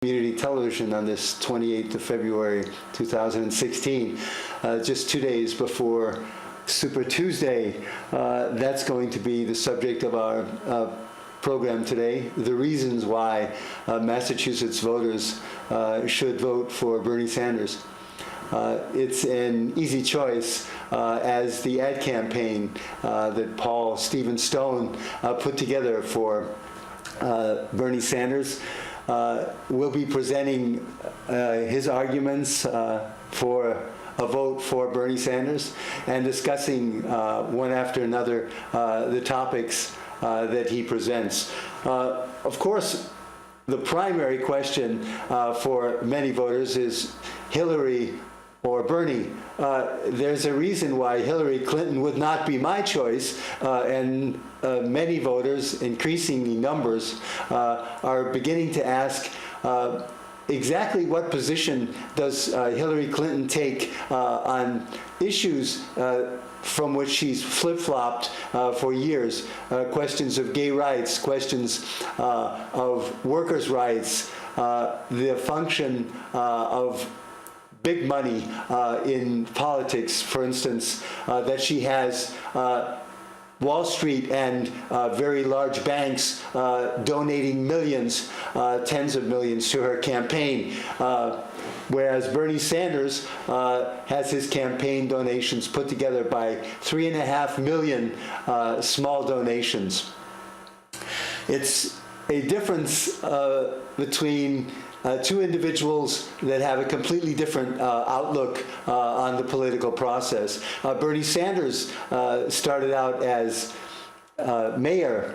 community television on this 28th of February 2016, just 2 days before Super Tuesday. That's going to be the subject of our program today, the reasons why Massachusetts voters should vote for Bernie Sanders. It's an easy choice, as the ad campaign that Paul Stephen Stone put together for Bernie Sanders will be presenting his arguments for a vote for Bernie Sanders and discussing one after another the topics that he presents. Of course, the primary question for many voters is Hillary or Bernie. There's a reason why Hillary Clinton would not be my choice, and many voters, increasingly numbers, are beginning to ask exactly what position does Hillary Clinton take on issues from which she's flip-flopped for years. Questions of gay rights, questions of workers' rights, the function of big money in politics, for instance, that she has Wall Street and very large banks donating millions, tens of millions to her campaign, whereas Bernie Sanders has his campaign donations put together by 3.5 million small donations. It's a difference between two individuals that have a completely different outlook on the political process. Bernie Sanders started out as mayor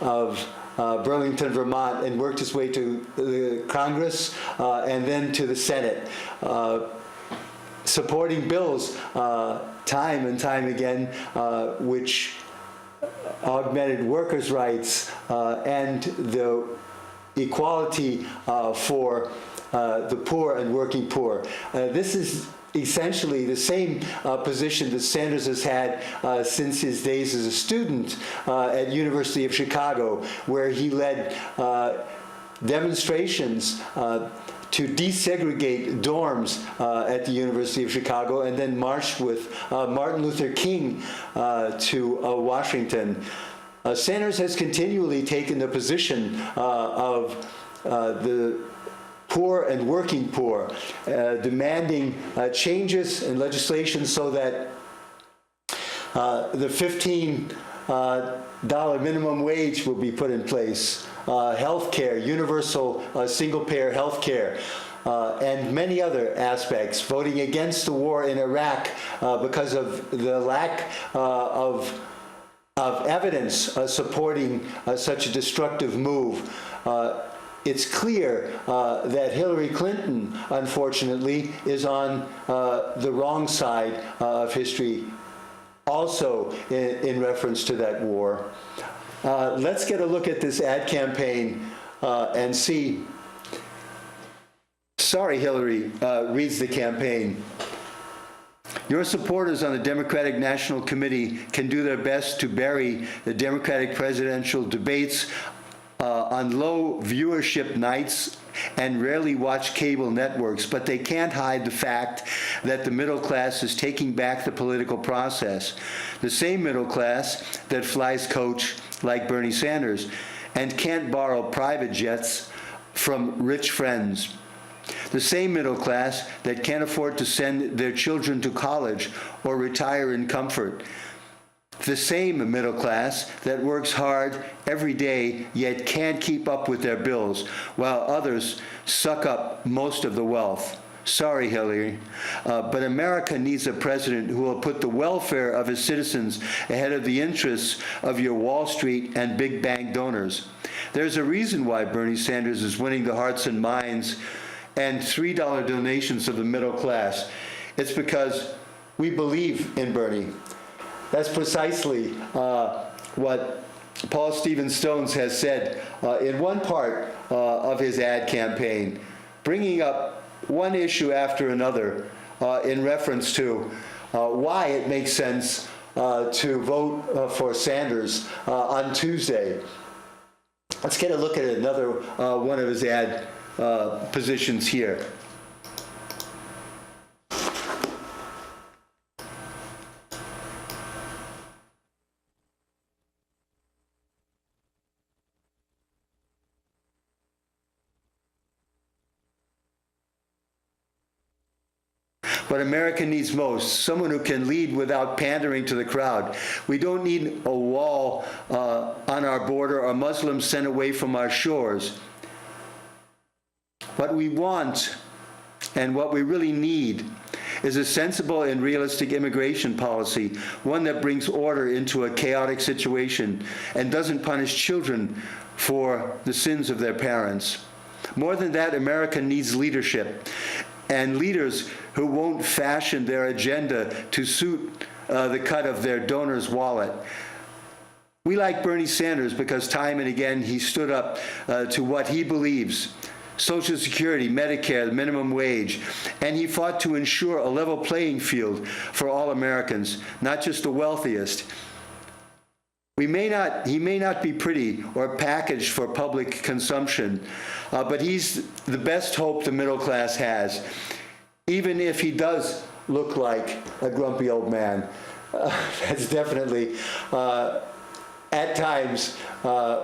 of Burlington, Vermont, and worked his way to the Congress and then to the Senate, supporting bills time and time again, which augmented workers' rights and the equality for the poor and working poor. This is essentially the same position that Sanders has had since his days as a student at University of Chicago, where he led demonstrations to desegregate dorms at the University of Chicago, and then marched with Martin Luther King to Washington. Sanders has continually taken the position of the poor and working poor, demanding changes in legislation so that the $15 minimum wage will be put in place, health care, universal single-payer health care, and many other aspects, voting against the war in Iraq because of the lack of evidence supporting such a destructive move. It's clear that Hillary Clinton, unfortunately, is on the wrong side of history, also in reference to that war. Let's get a look at this ad campaign and see. Sorry, Hillary, reads the campaign. Your supporters on the Democratic National Committee can do their best to bury the Democratic presidential debates on low viewership nights and rarely watch cable networks, but they can't hide the fact that the middle class is taking back the political process. The same middle class that flies coach like Bernie Sanders and can't borrow private jets from rich friends. The same middle class that can't afford to send their children to college or retire in comfort. The same middle class that works hard every day yet can't keep up with their bills, while others suck up most of the wealth. Sorry, Hillary, but America needs a president who will put the welfare of his citizens ahead of the interests of your Wall Street and big bank donors. There's a reason why Bernie Sanders is winning the hearts and minds and $3 donations of the middle class. It's because we believe in Bernie. That's precisely what Paul Stephen Stones has said in one part of his ad campaign, bringing up one issue after another in reference to why it makes sense to vote for Sanders on Tuesday. Let's get a look at another one of his ad positions here. What America needs most, someone who can lead without pandering to the crowd. We don't need a wall on our border or Muslims sent away from our shores. What we want and what we really need is a sensible and realistic immigration policy, one that brings order into a chaotic situation and doesn't punish children for the sins of their parents. More than that, America needs leadership, and leaders who won't fashion their agenda to suit the cut of their donor's wallet. We like Bernie Sanders because time and again he stood up to what he believes: Social Security, Medicare, the minimum wage, and he fought to ensure a level playing field for all Americans, not just the wealthiest. He may not be pretty or packaged for public consumption, but he's the best hope the middle class has, even if he does look like a grumpy old man. That's definitely, at times,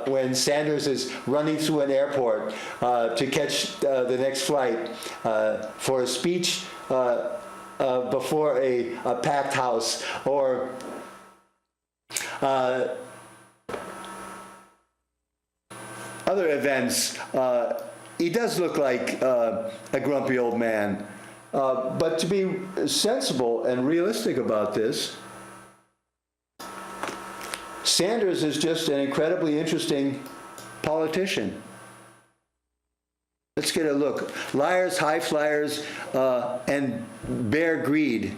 when Sanders is running through an airport to catch the next flight for a speech before a packed house, or other events, he does look like a grumpy old man. But to be sensible and realistic about this, Sanders is just an incredibly interesting politician. Let's get a look. Liars, high flyers, and bare greed.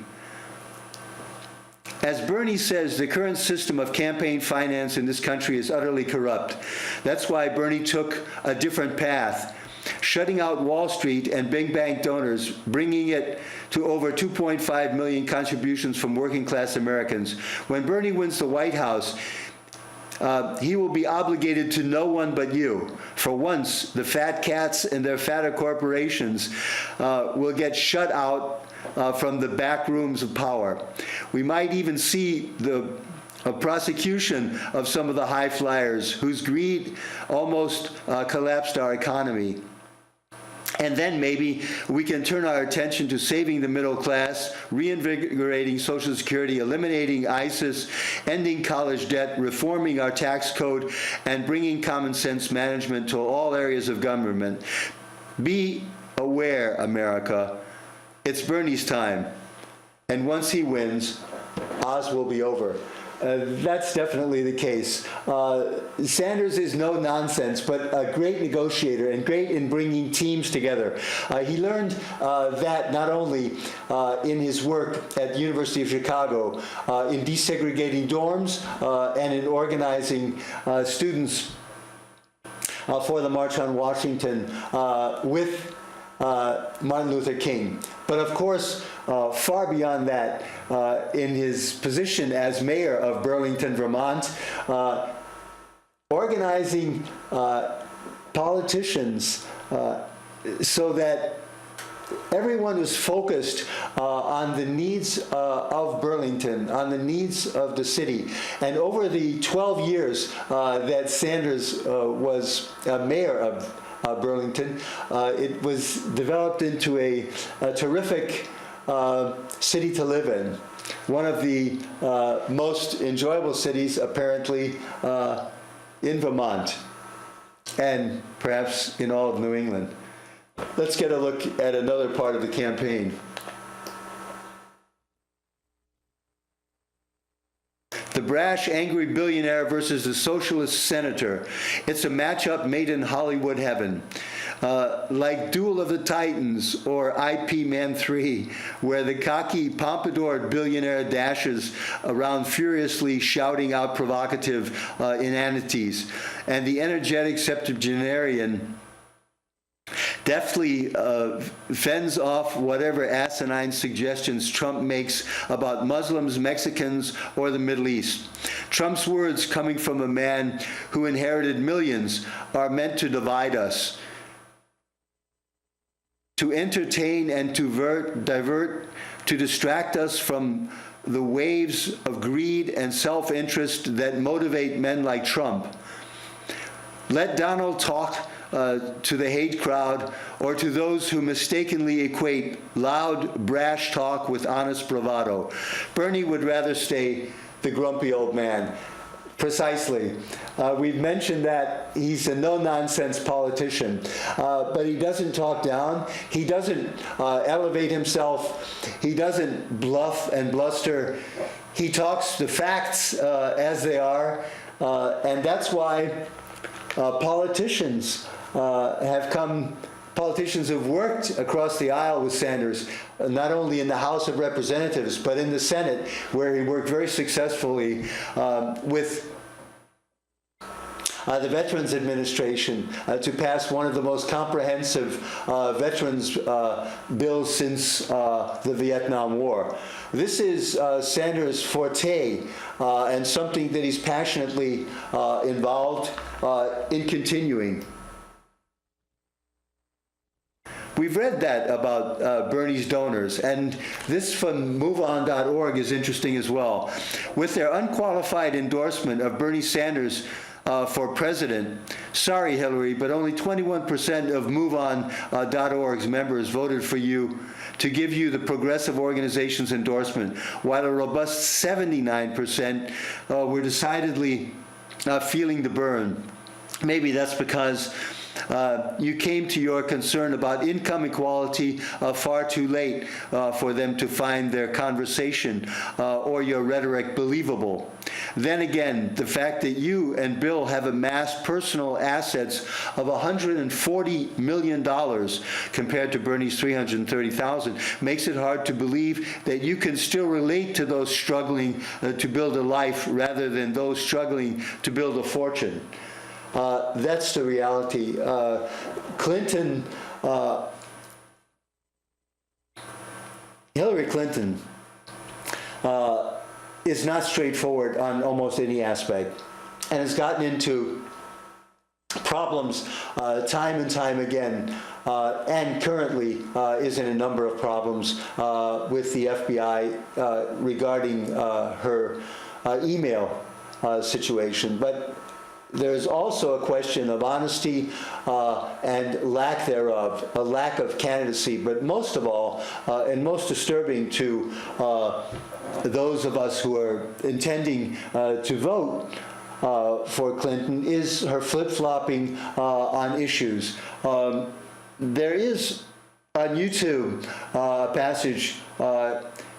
As Bernie says, the current system of campaign finance in this country is utterly corrupt. That's why Bernie took a different path, shutting out Wall Street and big bank donors, bringing it to over 2.5 million contributions from working class Americans. When Bernie wins the White House, he will be obligated to no one but you. For once, the fat cats and their fatter corporations will get shut out from the back rooms of power. We might even see a prosecution of some of the high flyers whose greed almost collapsed our economy. And then maybe we can turn our attention to saving the middle class, reinvigorating Social Security, eliminating ISIS, ending college debt, reforming our tax code, and bringing common sense management to all areas of government. Be aware, America. It's Bernie's time. And once he wins, Oz will be over. That's definitely the case. Sanders is no nonsense, but a great negotiator and great in bringing teams together. He learned that not only in his work at the University of Chicago, in desegregating dorms and in organizing students for the March on Washington with Martin Luther King. But of course, far beyond that, in his position as mayor of Burlington, Vermont, organizing politicians so that everyone was focused on the needs of Burlington, on the needs of the city. And over the 12 years that Sanders was mayor of Burlington, it was developed into a terrific city to live in. One of the most enjoyable cities, apparently, in Vermont, and perhaps in all of New England. Let's get a look at another part of the campaign. The brash, angry billionaire versus the socialist senator. It's a matchup made in Hollywood heaven. Like Duel of the Titans or IP Man 3, where the cocky, pompadoured billionaire dashes around furiously shouting out provocative inanities, and the energetic septuagenarian deftly fends off whatever asinine suggestions Trump makes about Muslims, Mexicans, or the Middle East. Trump's words, coming from a man who inherited millions, are meant to divide us. to entertain and to divert, to distract us from the waves of greed and self-interest that motivate men like Trump. Let Donald talk to the hate crowd or to those who mistakenly equate loud, brash talk with honest bravado. Bernie would rather stay the grumpy old man. Precisely. We've mentioned that he's a no-nonsense politician, but he doesn't talk down. He doesn't elevate himself. He doesn't bluff and bluster. He talks the facts as they are, and that's why politicians have worked across the aisle with Sanders, not only in the House of Representatives, but in the Senate, where he worked very successfully with the Veterans Administration to pass one of the most comprehensive veterans bills since the Vietnam War. This is Sanders' forte and something that he's passionately involved in continuing. We've read that about Bernie's donors, and this from MoveOn.org is interesting as well. With their unqualified endorsement of Bernie Sanders for president, sorry, Hillary, but only 21% of MoveOn.org's members voted for you to give you the progressive organization's endorsement, while a robust 79% were decidedly feeling the burn. Maybe that's because you came to your concern about income equality far too late for them to find their conversation or your rhetoric believable. Then again, the fact that you and Bill have amassed personal assets of $140 million compared to Bernie's $330,000 makes it hard to believe that you can still relate to those struggling to build a life rather than those struggling to build a fortune. That's the reality. Hillary Clinton is not straightforward on almost any aspect, and has gotten into problems time and time again, and currently is in a number of problems with the FBI regarding her email situation. But there's also a question of honesty and lack thereof, a lack of candidacy, but most of all, and most disturbing to those of us who are intending to vote for Clinton, is her flip-flopping on issues. There is on YouTube a passage,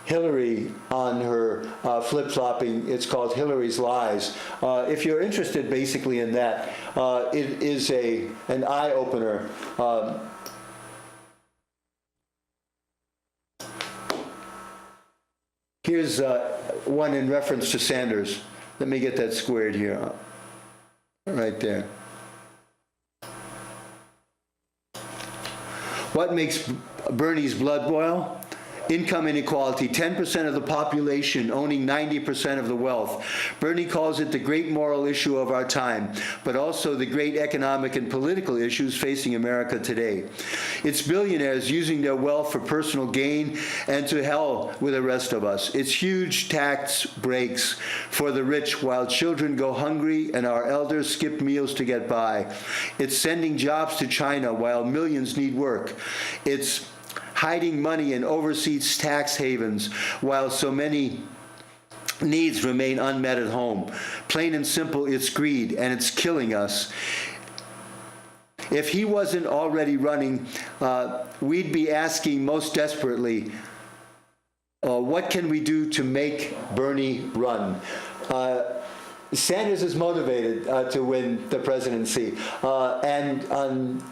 Hillary on her flip-flopping. It's called Hillary's Lies. If you're interested basically in that, it is an eye-opener. Here's one in reference to Sanders. Let me get that squared here, right there. What makes Bernie's blood boil? Income inequality, 10% of the population owning 90% of the wealth. Bernie calls it the great moral issue of our time, but also the great economic and political issues facing America today. It's billionaires using their wealth for personal gain, and to hell with the rest of us. It's huge tax breaks for the rich while children go hungry and our elders skip meals to get by. It's sending jobs to China while millions need work. It's hiding money in overseas tax havens while so many needs remain unmet at home. Plain and simple, it's greed, and it's killing us. If he wasn't already running, we'd be asking most desperately, what can we do to make Bernie run? Sanders is motivated to win the presidency, and on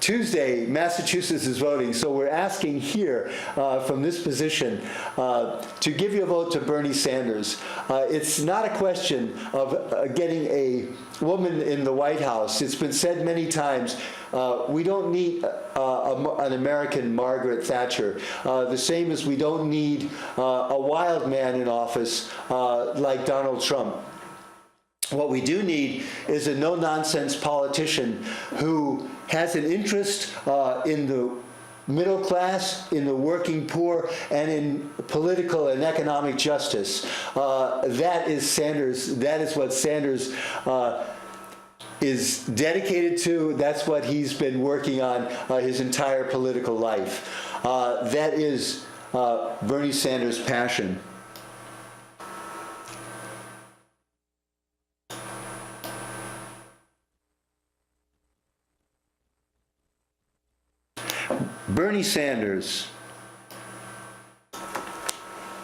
Tuesday, Massachusetts is voting, so we're asking here from this position to give your vote to Bernie Sanders. It's not a question of getting a woman in the White House. It's been said many times, we don't need an American Margaret Thatcher, the same as we don't need a wild man in office like Donald Trump. What we do need is a no-nonsense politician who has an interest in the middle class, in the working poor, and in political and economic justice. That is Sanders. That is what Sanders is dedicated to. That's what he's been working on his entire political life. That is Bernie Sanders' passion. Bernie Sanders.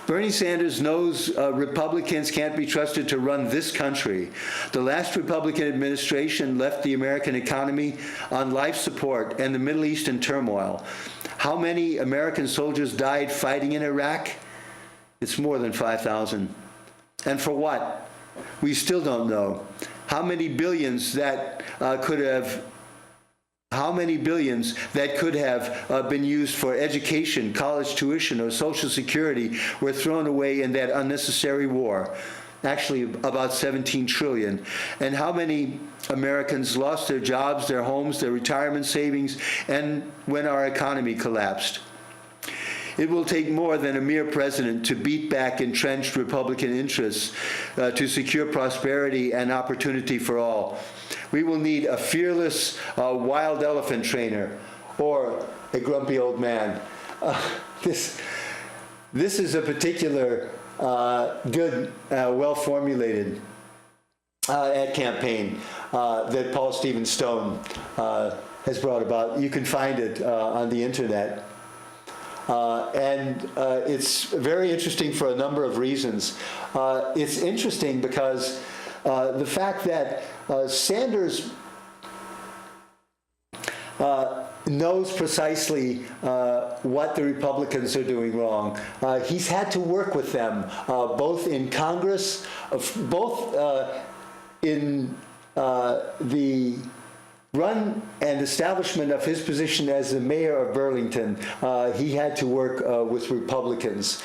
Bernie Sanders knows Republicans can't be trusted to run this country. The last Republican administration left the American economy on life support and the Middle East in turmoil. How many American soldiers died fighting in Iraq? It's more than 5,000. And for what? We still don't know. How many billions that could have been used for education, college tuition, or Social Security were thrown away in that unnecessary war? Actually, about 17 trillion. And how many Americans lost their jobs, their homes, their retirement savings, and when our economy collapsed? It will take more than a mere president to beat back entrenched Republican interests to secure prosperity and opportunity for all. We will need a fearless wild elephant trainer or a grumpy old man. This is a particular good, well-formulated ad campaign that Paul Stephen Stone has brought about. You can find it on the internet. And it's very interesting for a number of reasons. It's interesting because the fact that Sanders knows precisely what the Republicans are doing wrong. He's had to work with them, both in Congress, both in the run and establishment of his position as the mayor of Burlington. He had to work with Republicans,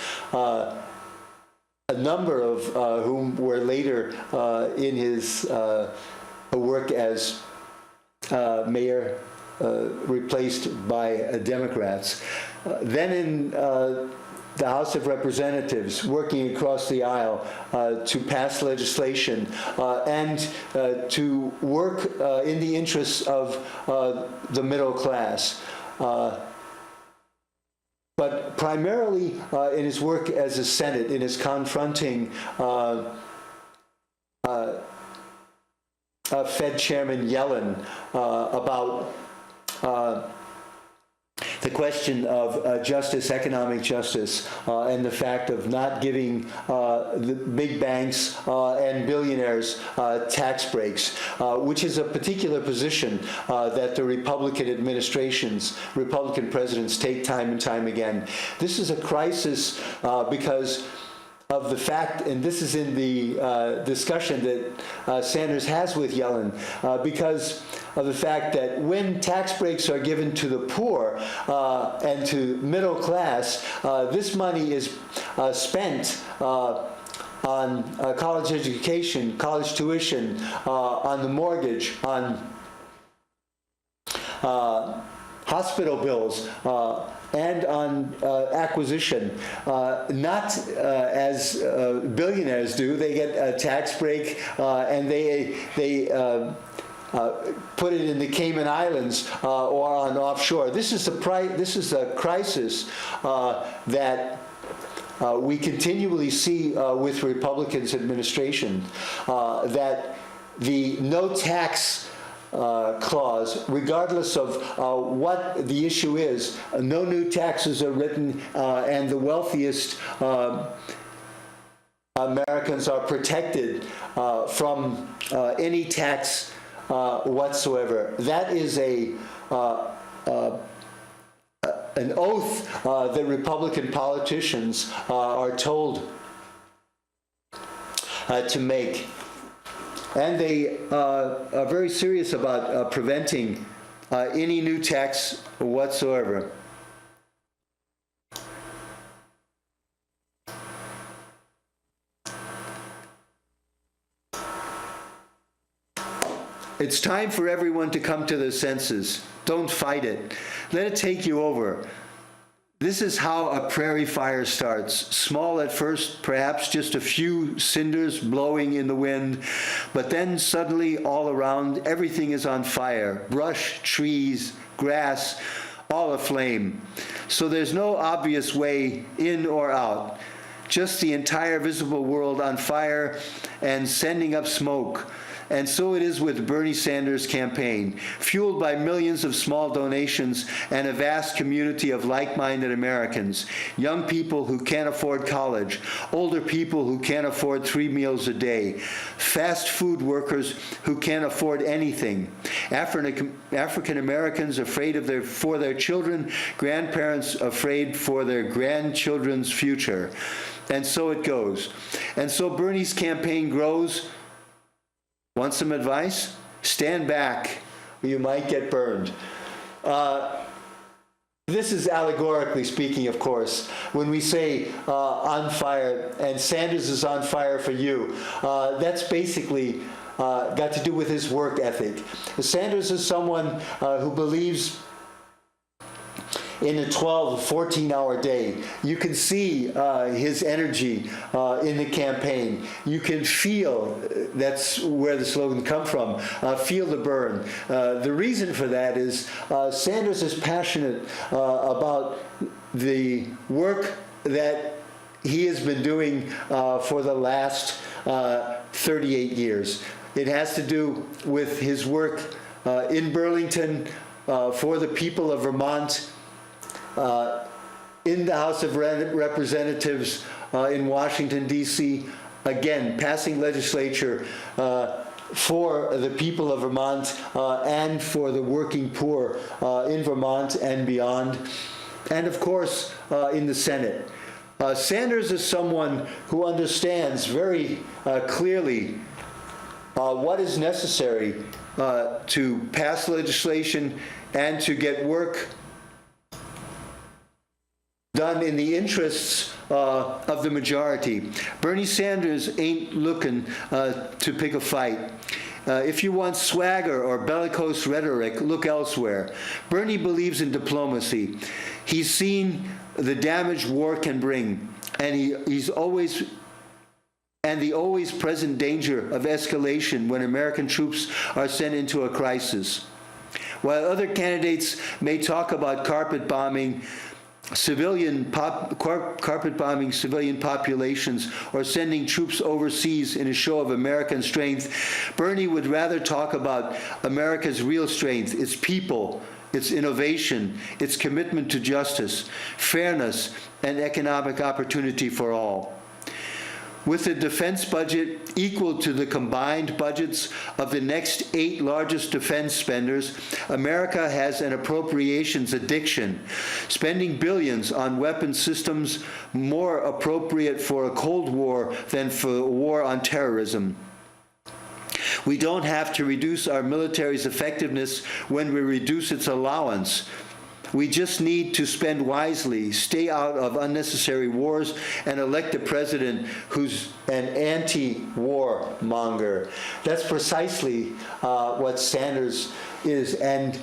a number of whom were later in his work as mayor replaced by Democrats. Then in the House of Representatives, working across the aisle to pass legislation and to work in the interests of the middle class. But primarily in his work as a Senate, in his confronting Fed Chairman Yellen about the question of justice, economic justice, and the fact of not giving the big banks and billionaires tax breaks, which is a particular position that the Republican administrations, Republican presidents take time and time again. This is a crisis because of the fact, and this is in the discussion that Sanders has with Yellen, because of the fact that when tax breaks are given to the poor and to middle class, this money is spent on college education, college tuition, on the mortgage, on hospital bills, and on acquisition, not as billionaires do. They get a tax break and they put it in the Cayman Islands or on offshore. This is a crisis that we continually see with Republicans' administration, that the no tax clause, regardless of what the issue is, no new taxes are written, and the wealthiest Americans are protected from any tax whatsoever. That is an oath that Republican politicians are told to make. And they are very serious about preventing any new tax whatsoever. It's time for everyone to come to their senses. Don't fight it. Let it take you over. This is how a prairie fire starts. Small at first, perhaps just a few cinders blowing in the wind, but then suddenly all around, everything is on fire. Brush, trees, grass, all aflame. So there's no obvious way in or out. Just the entire visible world on fire and sending up smoke. And so it is with Bernie Sanders' campaign, fueled by millions of small donations and a vast community of like-minded Americans, young people who can't afford college, older people who can't afford 3 meals a day, fast food workers who can't afford anything, African Americans afraid for their children, grandparents afraid for their grandchildren's future. And so it goes. And so Bernie's campaign grows. Want some advice? Stand back, or you might get burned. This is allegorically speaking, of course. When we say on fire, and Sanders is on fire for you, that's basically got to do with his work ethic. Sanders is someone who believes in a 12, 14-hour day. You can see his energy in the campaign. You can feel, that's where the slogan comes from, feel the burn. The reason for that is Sanders is passionate about the work that he has been doing for the last 38 years. It has to do with his work in Burlington for the people of Vermont, in the House of Representatives in Washington, D.C., again, passing legislature for the people of Vermont and for the working poor in Vermont and beyond, and of course in the Senate. Sanders is someone who understands very clearly what is necessary to pass legislation and to get work done in the interests of the majority. Bernie Sanders ain't looking to pick a fight. If you want swagger or bellicose rhetoric, look elsewhere. Bernie believes in diplomacy. He's seen the damage war can bring, and he's always the always present danger of escalation when American troops are sent into a crisis. While other candidates may talk about carpet bombing civilian populations or sending troops overseas in a show of American strength, Bernie would rather talk about America's real strength, its people, its innovation, its commitment to justice, fairness, and economic opportunity for all. With a defense budget equal to the combined budgets of the next 8 largest defense spenders, America has an appropriations addiction, spending billions on weapon systems more appropriate for a Cold War than for a war on terrorism. We don't have to reduce our military's effectiveness when we reduce its allowance. We just need to spend wisely, stay out of unnecessary wars, and elect a president who's an anti-war monger. That's precisely what Sanders is. And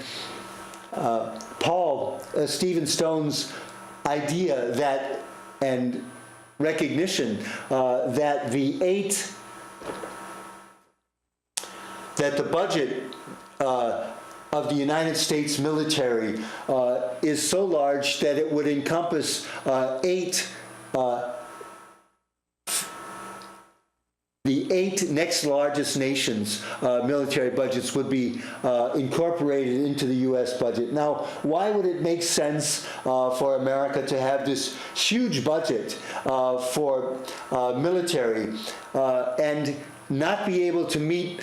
Stephen Stone's idea that, and recognition that the budget of the United States military is so large that it would encompass 8, the 8 next largest nations' military budgets would be incorporated into the U.S. budget. Now, why would it make sense for America to have this huge budget for military and not be able to meet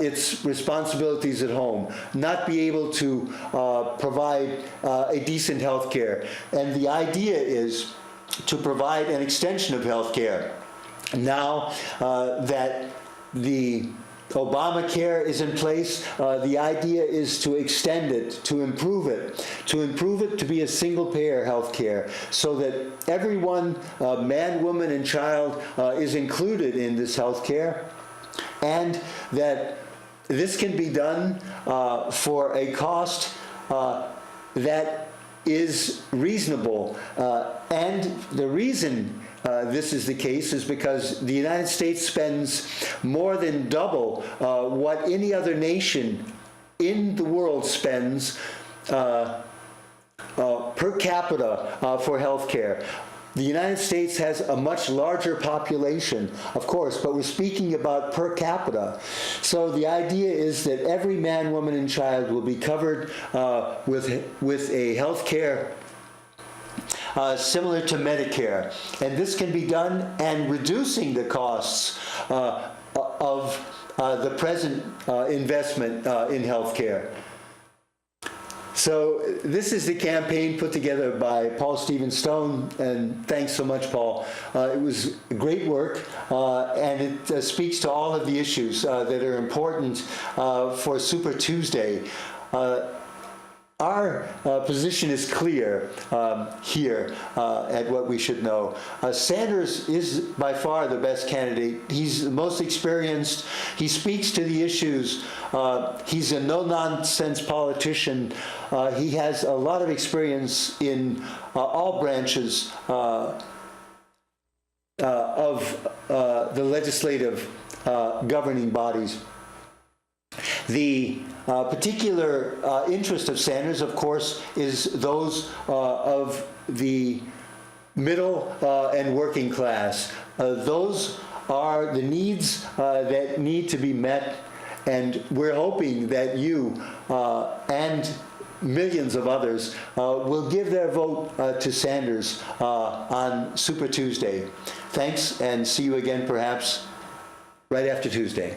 its responsibilities at home, not be able to provide a decent health care? And the idea is to provide an extension of health care. Now that the Obamacare is in place, the idea is to extend it, to improve it to be a single-payer health care, so that everyone, man, woman, and child, is included in this health care, and that this can be done for a cost that is reasonable. And the reason this is the case is because the United States spends more than double what any other nation in the world spends per capita for health care. The United States has a much larger population, of course, but we're speaking about per capita. So the idea is that every man, woman, and child will be covered with a health care similar to Medicare. And this can be done and reducing the costs of the present investment in health care. So this is the campaign put together by Paul Stephen Stone, and thanks so much, Paul. It was great work, and it speaks to all of the issues that are important for Super Tuesday. Our position is clear here at What We Should Know. Sanders is by far the best candidate. He's the most experienced. He speaks to the issues. He's a no-nonsense politician. He has a lot of experience in all branches of the legislative governing bodies. The particular interest of Sanders, of course, is those of the middle and working class. Those are the needs that need to be met, and we're hoping that you and millions of others will give their vote to Sanders on Super Tuesday. Thanks, and see you again perhaps right after Tuesday.